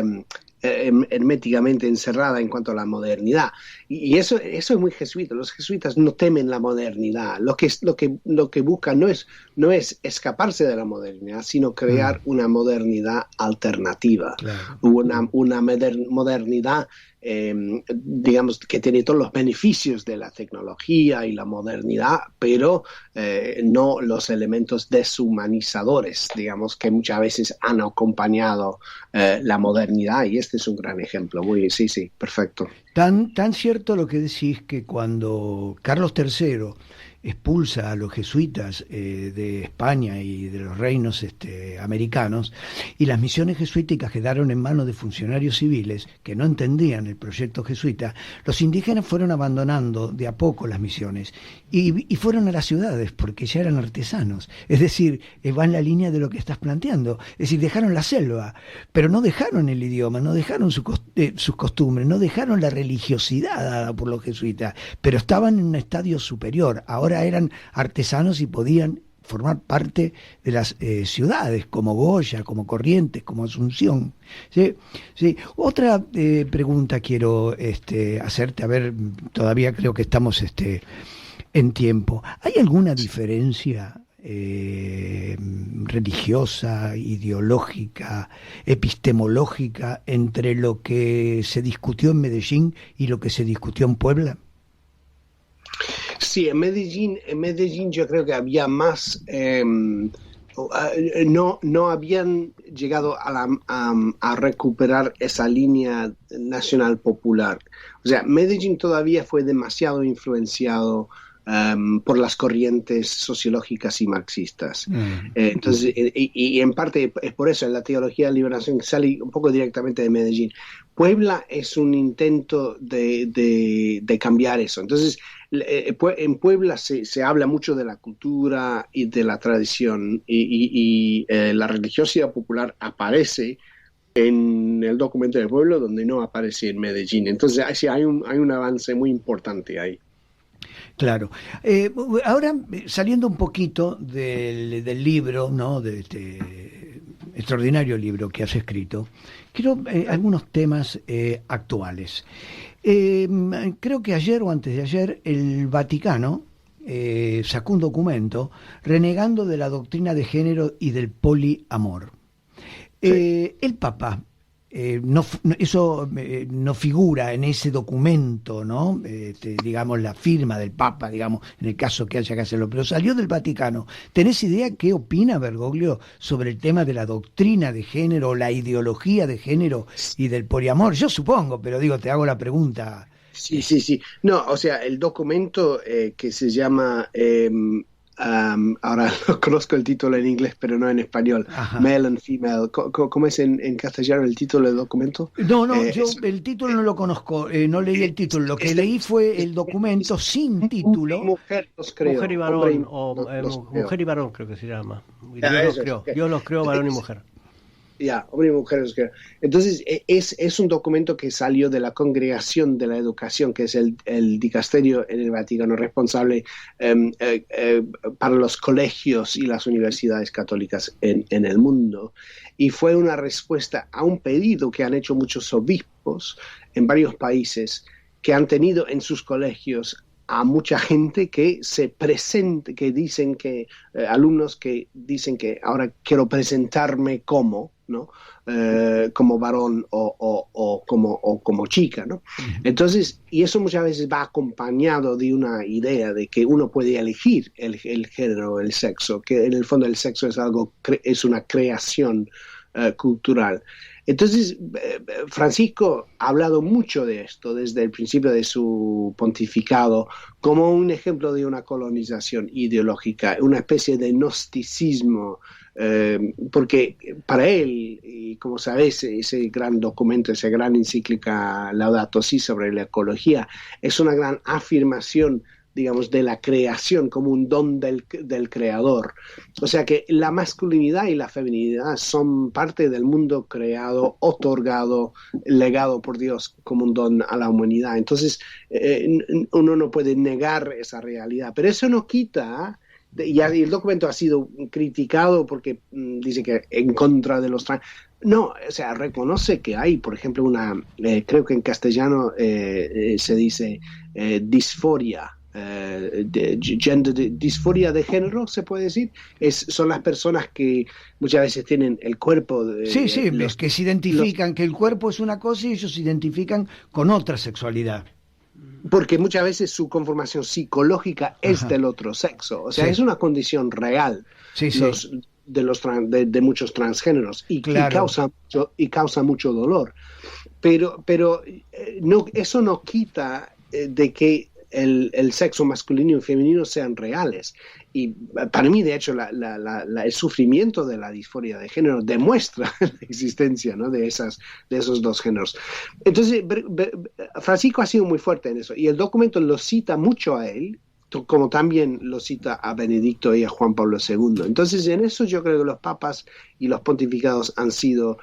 herméticamente encerrada en cuanto a la modernidad. Y eso es muy jesuita. Los jesuitas no temen la modernidad. Lo que buscan no es escaparse de la modernidad, sino crear una modernidad alternativa. Claro. Una modernidad que tiene todos los beneficios de la tecnología y la modernidad, pero no los elementos deshumanizadores, que muchas veces han acompañado la modernidad, y este es un gran ejemplo. Sí, perfecto. Tan cierto lo que decís, que cuando Carlos III expulsa a los jesuitas de España y de los reinos americanos, y las misiones jesuíticas quedaron en manos de funcionarios civiles que no entendían el proyecto jesuita, los indígenas fueron abandonando de a poco las misiones y fueron a las ciudades porque ya eran artesanos. Es decir, va en la línea de lo que estás planteando. Es decir, dejaron la selva, pero no dejaron el idioma, no dejaron sus costumbres, no dejaron la religiosidad dada por los jesuitas, pero estaban en un estadio superior. Ahora eran artesanos y podían formar parte de las ciudades, como Goya, como Corrientes, como Asunción. ¿Sí? Otra pregunta quiero hacerte, a ver, todavía creo que estamos en tiempo. ¿Hay alguna diferencia religiosa, ideológica, epistemológica entre lo que se discutió en Medellín y lo que se discutió en Puebla? Sí, en Medellín yo creo que había más, no habían llegado a recuperar esa línea nacional popular. O sea, Medellín todavía fue demasiado influenciado por las corrientes sociológicas y marxistas. Entonces, y en parte es por eso, en la teología de la liberación sale un poco directamente de Medellín. Puebla es un intento de cambiar eso. Entonces, en Puebla se habla mucho de la cultura y de la tradición, y la religiosidad popular aparece en el documento del pueblo, donde no aparece en Medellín. Entonces, sí, hay un avance muy importante ahí. Claro. Ahora, saliendo un poquito del libro, ¿no?, de este extraordinario libro que has escrito, quiero algunos temas actuales. Creo que ayer o antes de ayer el Vaticano sacó un documento renegando de la doctrina de género y del poliamor. Sí. El Papa, eso no figura en ese documento, ¿no? Digamos, la firma del Papa, digamos, en el caso que haya que hacerlo, pero salió del Vaticano. ¿Tenés idea qué opina Bergoglio sobre el tema de la doctrina de género, la ideología de género y del poliamor? Yo supongo, pero digo, te hago la pregunta. Sí. No, o sea, el documento que se llama ahora no conozco el título en inglés, pero no en español. Ajá. Male and Female. ¿Cómo es en castellano el título del documento? No, yo el título no lo conozco, no leí el título. Lo que leí fue el documento sin título. Mujer los creó. Mujer y varón, mujer y varón creo que se llama. Dios los creó varón y mujer. Ya, hombre y mujer. Entonces, es un documento que salió de la Congregación de la Educación, que es el dicasterio en el Vaticano responsable para los colegios y las universidades católicas en el mundo. Y fue una respuesta a un pedido que han hecho muchos obispos en varios países que han tenido en sus colegios a mucha gente que se presente, que dicen que, alumnos que dicen que ahora quiero presentarme como, ¿no? Como varón o como chica, ¿no? Entonces, y eso muchas veces va acompañado de una idea de que uno puede elegir el género, el sexo, que en el fondo el sexo es es una creación cultural. Entonces, Francisco ha hablado mucho de esto desde el principio de su pontificado como un ejemplo de una colonización ideológica, una especie de gnosticismo, porque para él, y como sabes, ese gran documento, esa gran encíclica Laudato Si sobre la ecología, es una gran afirmación, digamos, de la creación como un don del creador. O sea que la masculinidad y la feminidad son parte del mundo creado, otorgado, legado por Dios como un don a la humanidad. Entonces, uno no puede negar esa realidad, pero eso no quita... Y el documento ha sido criticado porque dice que en contra de los trans. No, o sea, reconoce que hay, por ejemplo, creo que en castellano se dice disforia, disforia de género, se puede decir. Son las personas que muchas veces tienen el cuerpo de... Sí, los que se identifican que el cuerpo es una cosa y ellos se identifican con otra sexualidad. Porque muchas veces su conformación psicológica es del otro sexo. O sea, es una condición real de muchos transgéneros y causa mucho dolor. Pero no, eso no quita de que el sexo masculino y femenino sean reales. Y para mí, de hecho, el sufrimiento de la disforia de género demuestra la existencia, ¿no?, de esos dos géneros. Entonces, Francisco ha sido muy fuerte en eso. Y el documento lo cita mucho a él, como también lo cita a Benedicto y a Juan Pablo II. Entonces, en eso yo creo que los papas y los pontificados han sido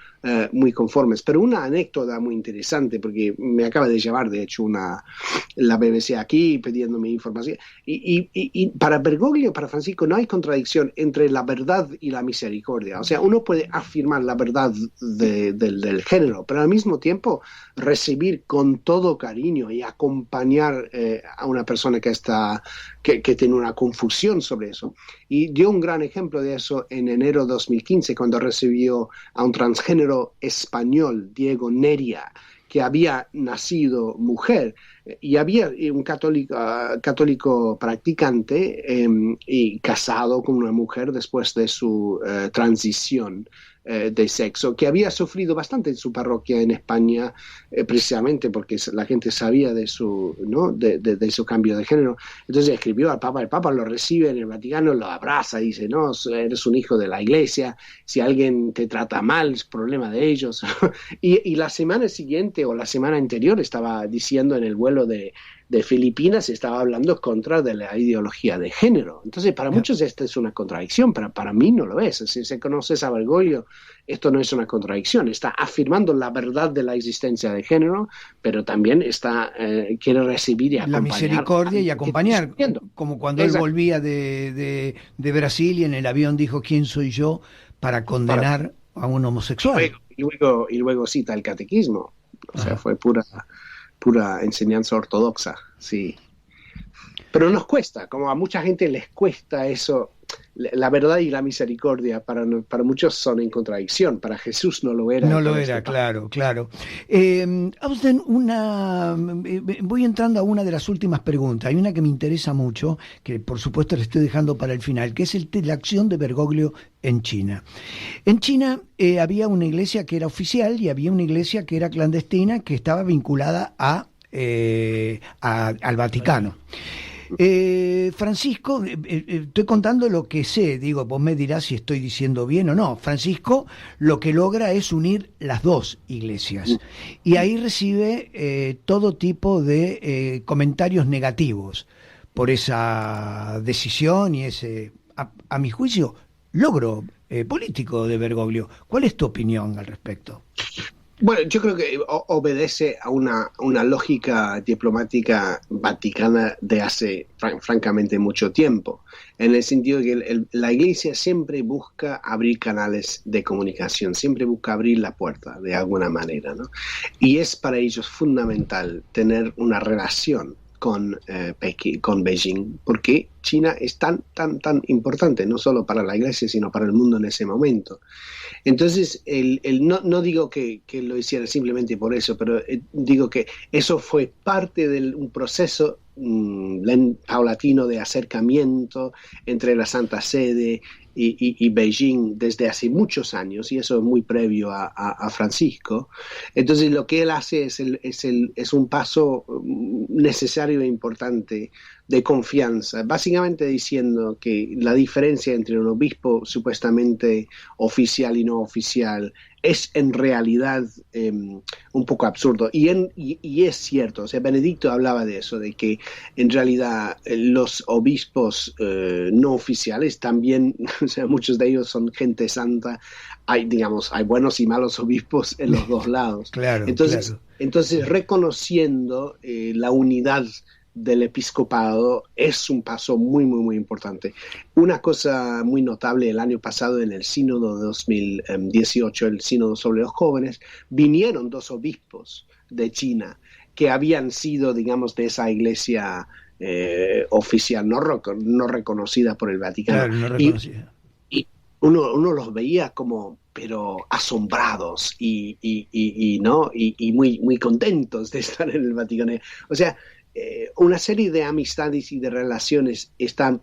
muy conformes. Pero una anécdota muy interesante, porque me acaba de llamar, de hecho, la BBC aquí pidiéndome información. Y para Bergoglio, para Francisco, no hay contradicción entre la verdad y la misericordia. O sea, uno puede afirmar la verdad del género, pero al mismo tiempo recibir con todo cariño y acompañar a una persona que tiene una confusión sobre eso. Y dio un gran ejemplo de eso en enero de 2015, cuando recibió a un transgénero español, Diego Neria, que había nacido mujer y había un católico practicante y casado con una mujer después de su transición de sexo, que había sufrido bastante en su parroquia en España, precisamente porque la gente sabía de su cambio de género. Entonces escribió al Papa, el Papa lo recibe en el Vaticano, lo abraza, dice, no, eres un hijo de la Iglesia, si alguien te trata mal es problema de ellos. y la semana siguiente o la semana anterior estaba diciendo en el vuelo de Filipinas, estaba hablando contra de la ideología de género. Entonces, para muchos esta es una contradicción, pero para mí no lo es. Si se conoce a Bergoglio, esto no es una contradicción. Está afirmando la verdad de la existencia de género, pero también quiere recibir y acompañar. La misericordia y acompañar. Como cuando él volvía de Brasil y en el avión dijo, ¿quién soy yo para condenar a un homosexual? Y luego cita el catequismo. O sea, fue pura enseñanza ortodoxa, sí. Pero nos cuesta, como a mucha gente les cuesta eso, la verdad y la misericordia para muchos son en contradicción, para Jesús no lo era. No lo era, claro. Austin, voy entrando a una de las últimas preguntas. Hay una que me interesa mucho, que por supuesto le estoy dejando para el final, que es la acción de Bergoglio en China. En China había una iglesia que era oficial y había una iglesia que era clandestina, que estaba vinculada al Vaticano. Francisco, estoy contando lo que sé, digo, vos me dirás si estoy diciendo bien o no. Francisco lo que logra es unir las dos iglesias y ahí recibe todo tipo de comentarios negativos por esa decisión y ese, a mi juicio, logro político de Bergoglio. ¿Cuál es tu opinión al respecto? Bueno, yo creo que obedece a una lógica diplomática vaticana de hace francamente mucho tiempo, en el sentido de que la Iglesia siempre busca abrir canales de comunicación, siempre busca abrir la puerta de alguna manera, ¿no? Y es para ellos fundamental tener una relación con Beijing, porque China es tan importante, no solo para la Iglesia, sino para el mundo en ese momento. Entonces, no digo que lo hiciera simplemente por eso, pero digo que eso fue parte de un proceso paulatino de acercamiento entre la Santa Sede y Beijing desde hace muchos años, y eso es muy previo a Francisco. Entonces lo que él hace es un paso necesario e importante de confianza, básicamente diciendo que la diferencia entre un obispo supuestamente oficial y no oficial es en realidad un poco absurdo, y es cierto. O sea, Benedicto hablaba de eso, de que en realidad los obispos no oficiales también, o sea, muchos de ellos son gente santa. Hay buenos y malos obispos en los dos lados. Claro, entonces reconociendo la unidad del episcopado es un paso muy, muy, muy importante. Una cosa muy notable, el año pasado en el sínodo de 2018, el sínodo sobre los jóvenes, vinieron 2 obispos de China que habían sido, digamos, de esa iglesia oficial, no reconocida por el Vaticano. Claro, no reconocida. Y uno los veía como, pero asombrados y muy, muy contentos de estar en el Vaticano. O sea, una serie de amistades y de relaciones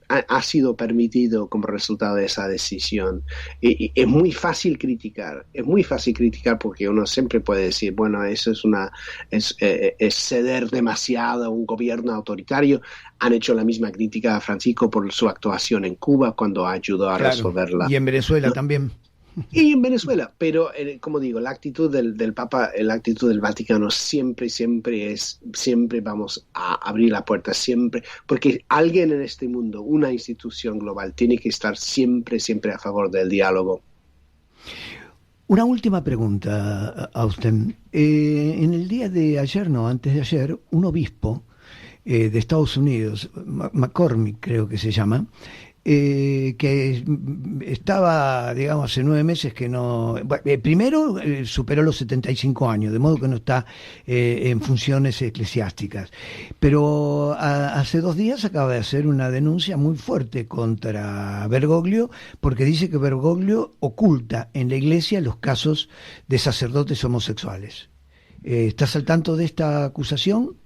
ha sido permitido como resultado de esa decisión. Y es muy fácil criticar porque uno siempre puede decir, bueno, eso es ceder demasiado a un gobierno autoritario. Han hecho la misma crítica a Francisco por su actuación en Cuba cuando ayudó a resolverla. Y en Venezuela también. Y en Venezuela, pero como digo, la actitud del Papa, la actitud del Vaticano siempre vamos a abrir la puerta, siempre, porque alguien en este mundo, una institución global, tiene que estar siempre a favor del diálogo. Una última pregunta, Austen. En el día de ayer, antes de ayer, un obispo de Estados Unidos, McCormick creo que se llama, que estaba, digamos, hace 9 meses que no... primero superó los 75 años, de modo que no está en funciones eclesiásticas. Pero hace 2 días acaba de hacer una denuncia muy fuerte contra Bergoglio, porque dice que Bergoglio oculta en la Iglesia los casos de sacerdotes homosexuales. ¿Estás al tanto de esta acusación?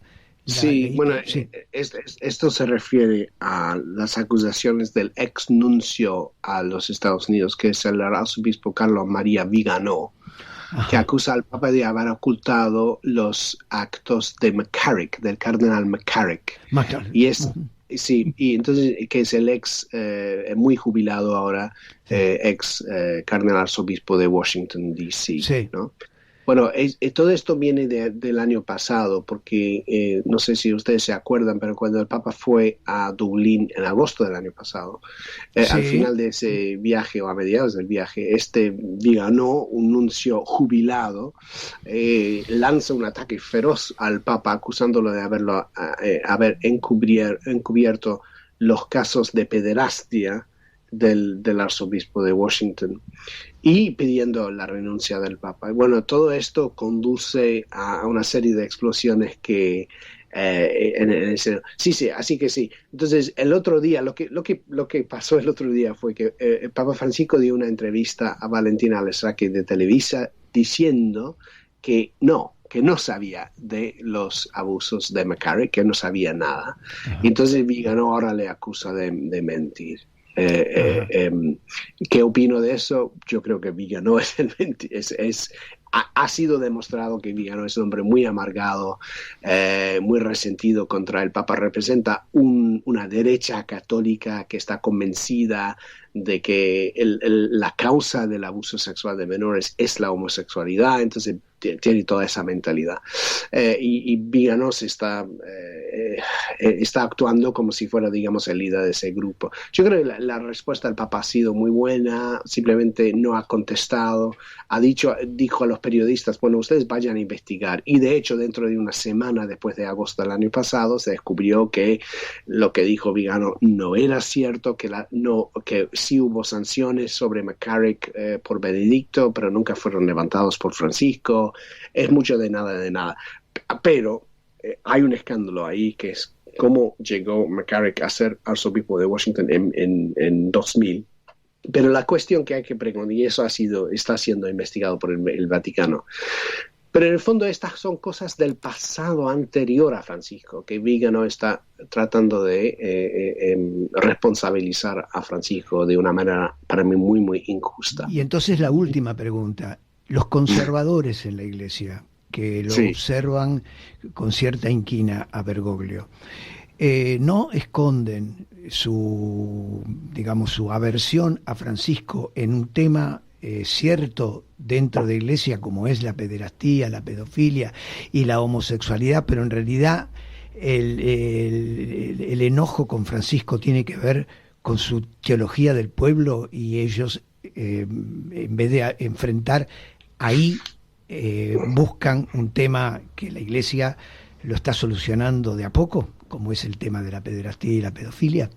Sí, bueno, sí. Esto se refiere a las acusaciones del ex nuncio a los Estados Unidos, que es el arzobispo Carlos María Viganò, que acusa al Papa de haber ocultado los actos de McCarrick, del cardenal McCarrick. Y sí, y entonces, que es el ex, muy jubilado ahora, ex cardenal arzobispo de Washington, D.C., sí. ¿No? Bueno, todo esto viene del año pasado, porque no sé si ustedes se acuerdan, pero cuando el Papa fue a Dublín en agosto del año pasado, al final de ese viaje, o a mediados del viaje, Viganò, un nuncio jubilado, lanza un ataque feroz al Papa, acusándolo de haber encubierto los casos de pederastia del arzobispo de Washington, y pidiendo la renuncia del Papa. Y bueno, todo esto conduce a una serie de explosiones que sí, así que sí. Entonces, el otro día, lo que pasó el otro día fue que el Papa Francisco dio una entrevista a Valentina Alessandri de Televisa diciendo que no sabía de los abusos de McCarrick, que no sabía nada. Y entonces Viganò ahora le acusa de mentir. ¿Qué opino de eso? Yo creo que Viganò es ha sido demostrado que Vigano es un hombre muy amargado, muy resentido contra el Papa. Representa una derecha católica que está convencida de que la causa del abuso sexual de menores es la homosexualidad, entonces tiene toda esa mentalidad. Y Vigano está actuando como si fuera, digamos, el líder de ese grupo. Yo creo que la respuesta del Papa ha sido muy buena, simplemente no ha contestado, dijo a los periodistas, bueno, ustedes vayan a investigar, y de hecho dentro de una semana después de agosto del año pasado se descubrió que lo que dijo Vigano no era cierto, que sí hubo sanciones sobre McCarrick por Benedicto, pero nunca fueron levantados por Francisco. Es mucho de nada. Pero hay un escándalo ahí, que es cómo llegó McCarrick a ser arzobispo de Washington en 2000. Pero la cuestión que hay que preguntar, y eso está siendo investigado por el Vaticano, pero en el fondo estas son cosas del pasado anterior a Francisco, que Vigano está tratando de responsabilizar a Francisco de una manera para mí muy, muy injusta. Y entonces la última pregunta, los conservadores en la Iglesia, que lo observan con cierta inquina a Bergoglio, no esconden su aversión a Francisco en un tema cierto dentro de la Iglesia, como es la pederastía, la pedofilia y la homosexualidad, pero en realidad el enojo con Francisco tiene que ver con su teología del pueblo, y ellos, en vez de enfrentar ahí, buscan un tema que la Iglesia lo está solucionando de a poco, como es el tema de la pederastía y la pedofilia.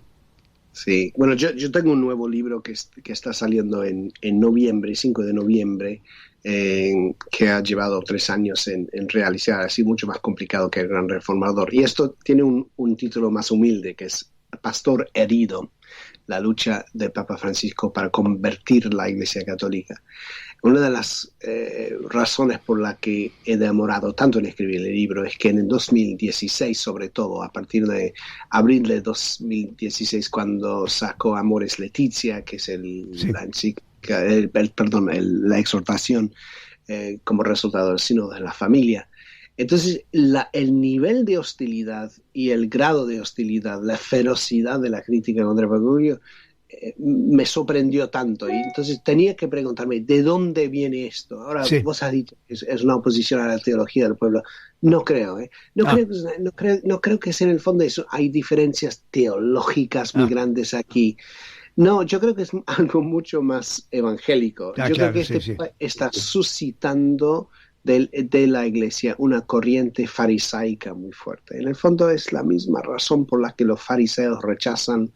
Sí, bueno, yo tengo un nuevo libro que está saliendo en noviembre, 5 de noviembre, que ha llevado 3 años en realizar, así mucho más complicado que El Gran Reformador. Y esto tiene un título más humilde, que es Pastor herido, la lucha del Papa Francisco para convertir la Iglesia Católica. Una de las razones por la que he demorado tanto en escribir el libro es que en el 2016, sobre todo, a partir de abril de 2016, cuando sacó Amoris Laetitia, que es la exhortación como resultado del Sínodo de la Familia, entonces el nivel de hostilidad y el grado de hostilidad, la ferocidad de la crítica contra Bergoglio me sorprendió tanto, y entonces tenía que preguntarme ¿de dónde viene esto? Ahora vos has dicho que es una oposición a la teología del pueblo. No creo, no creo que sea en el fondo eso. Hay diferencias teológicas muy grandes aquí. No, yo creo que es algo mucho más evangélico. Creo que está suscitando de la Iglesia una corriente farisaica muy fuerte. En el fondo es la misma razón por la que los fariseos rechazan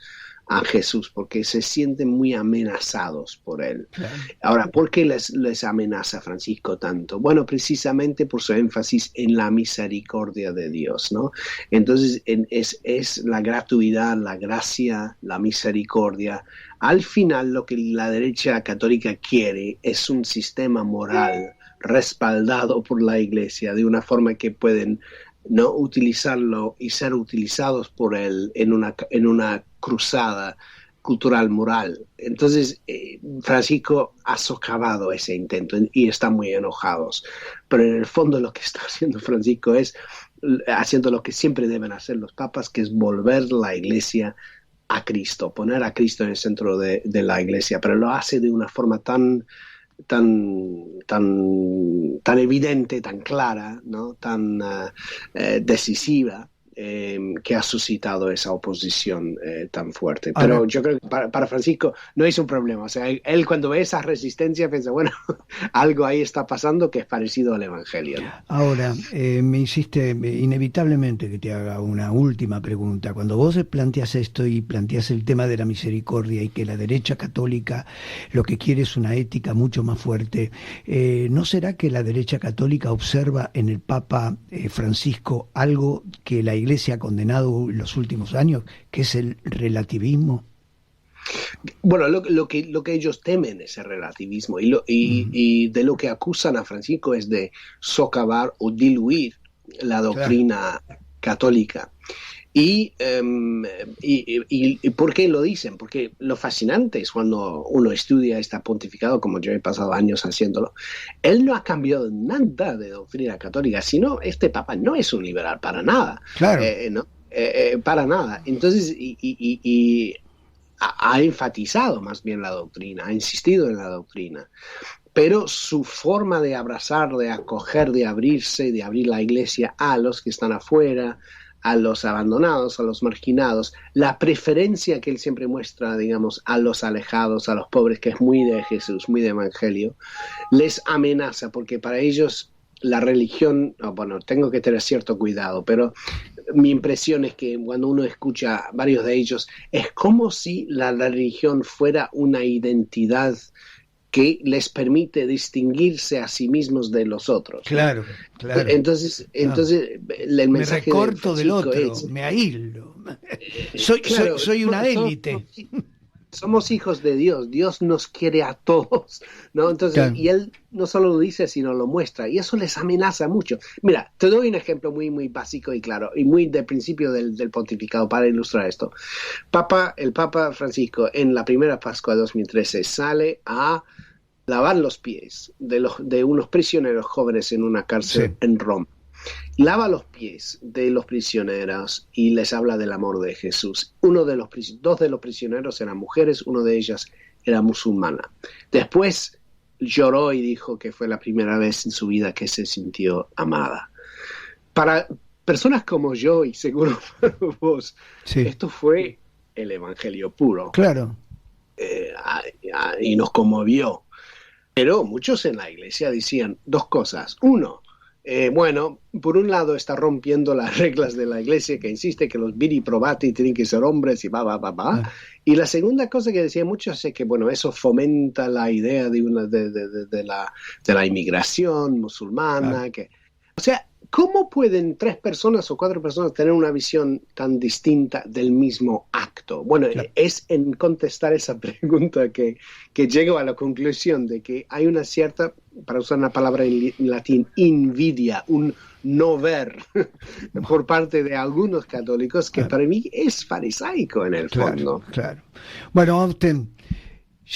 a Jesús, porque se sienten muy amenazados por él. Claro. Ahora, ¿por qué les amenaza Francisco tanto? Bueno, precisamente por su énfasis en la misericordia de Dios, ¿no? Entonces, es la gratuidad, la gracia, la misericordia. Al final, lo que la derecha católica quiere es un sistema moral respaldado por la Iglesia, de una forma que pueden no utilizarlo y ser utilizados por él en una cruzada cultural moral. Entonces Francisco ha socavado ese intento y están muy enojados, pero en el fondo lo que está haciendo Francisco es haciendo lo que siempre deben hacer los papas, que es volver la Iglesia a Cristo, poner a Cristo en el centro de la Iglesia, pero lo hace de una forma tan evidente, tan clara, ¿no? Tan decisiva, que ha suscitado esa oposición tan fuerte. Pero yo creo que para Francisco no es un problema. O sea, él cuando ve esa resistencia piensa, bueno, algo ahí está pasando que es parecido al Evangelio, ¿no? Ahora, me hiciste inevitablemente que te haga una última pregunta. Cuando vos planteas esto y planteas el tema de la misericordia y que la derecha católica lo que quiere es una ética mucho más fuerte, ¿no será que la derecha católica observa en el Papa Francisco algo que la Iglesia ha condenado en los últimos años, que es el relativismo? Bueno, lo que ellos temen es el relativismo, y de lo que acusan a Francisco es de socavar o diluir la doctrina católica. ¿Y por qué lo dicen? Porque lo fascinante es cuando uno estudia este pontificado, como yo he pasado años haciéndolo, él no ha cambiado nada de doctrina católica, sino este papa no es un liberal para nada. Claro. ¿No? Para nada. Entonces, ha enfatizado más bien la doctrina, ha insistido en la doctrina. Pero su forma de abrazar, de acoger, de abrirse, de abrir la iglesia a los que están afuera, a los abandonados, a los marginados, la preferencia que él siempre muestra, digamos, a los alejados, a los pobres, que es muy de Jesús, muy de Evangelio, les amenaza, porque para ellos la religión, bueno, tengo que tener cierto cuidado, pero mi impresión es que cuando uno escucha a varios de ellos, es como si la religión fuera una identidad que les permite distinguirse a sí mismos de los otros. Claro, claro. Entonces el mensaje me recorto del otro, es, me aíslo. Soy una élite. Somos hijos de Dios, Dios nos quiere a todos, ¿no? Entonces, claro. Y él no solo lo dice, sino lo muestra, y eso les amenaza mucho. Mira, te doy un ejemplo muy, muy básico y claro, y muy del principio del pontificado para ilustrar esto. El Papa Francisco, en la primera Pascua de 2013, sale a lavar los pies de unos prisioneros jóvenes en una cárcel en Roma. Lava los pies de los prisioneros y les habla del amor de Jesús. Dos de los prisioneros eran mujeres, una de ellas era musulmana. Después lloró y dijo que fue la primera vez en su vida que se sintió amada. Para personas como yo y seguro para vos, esto fue el evangelio puro. Claro. Y nos conmovió. Pero muchos en la iglesia decían dos cosas. Uno, bueno, por un lado está rompiendo las reglas de la iglesia que insiste que los viri probati tienen que ser hombres y Y la segunda cosa que decían muchos es que, bueno, eso fomenta la idea de la inmigración musulmana. O sea, ¿cómo pueden 3 personas o 4 personas tener una visión tan distinta del mismo acto? Bueno, es en contestar esa pregunta que llego a la conclusión de que hay una cierta, para usar una palabra en latín, invidia, un no ver por parte de algunos católicos que para mí es farisaico en el fondo. Claro. Bueno, Austin,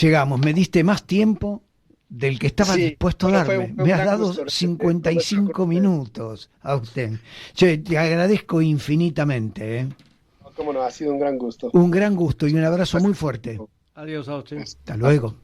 llegamos, me diste más tiempo del que estaba dispuesto a darme. Me has dado 55 minutos, Austin. Yo te agradezco infinitamente. Cómo no, ha sido un gran gusto. Un gran gusto y un abrazo muy fuerte. Adiós, Austin. Hasta luego.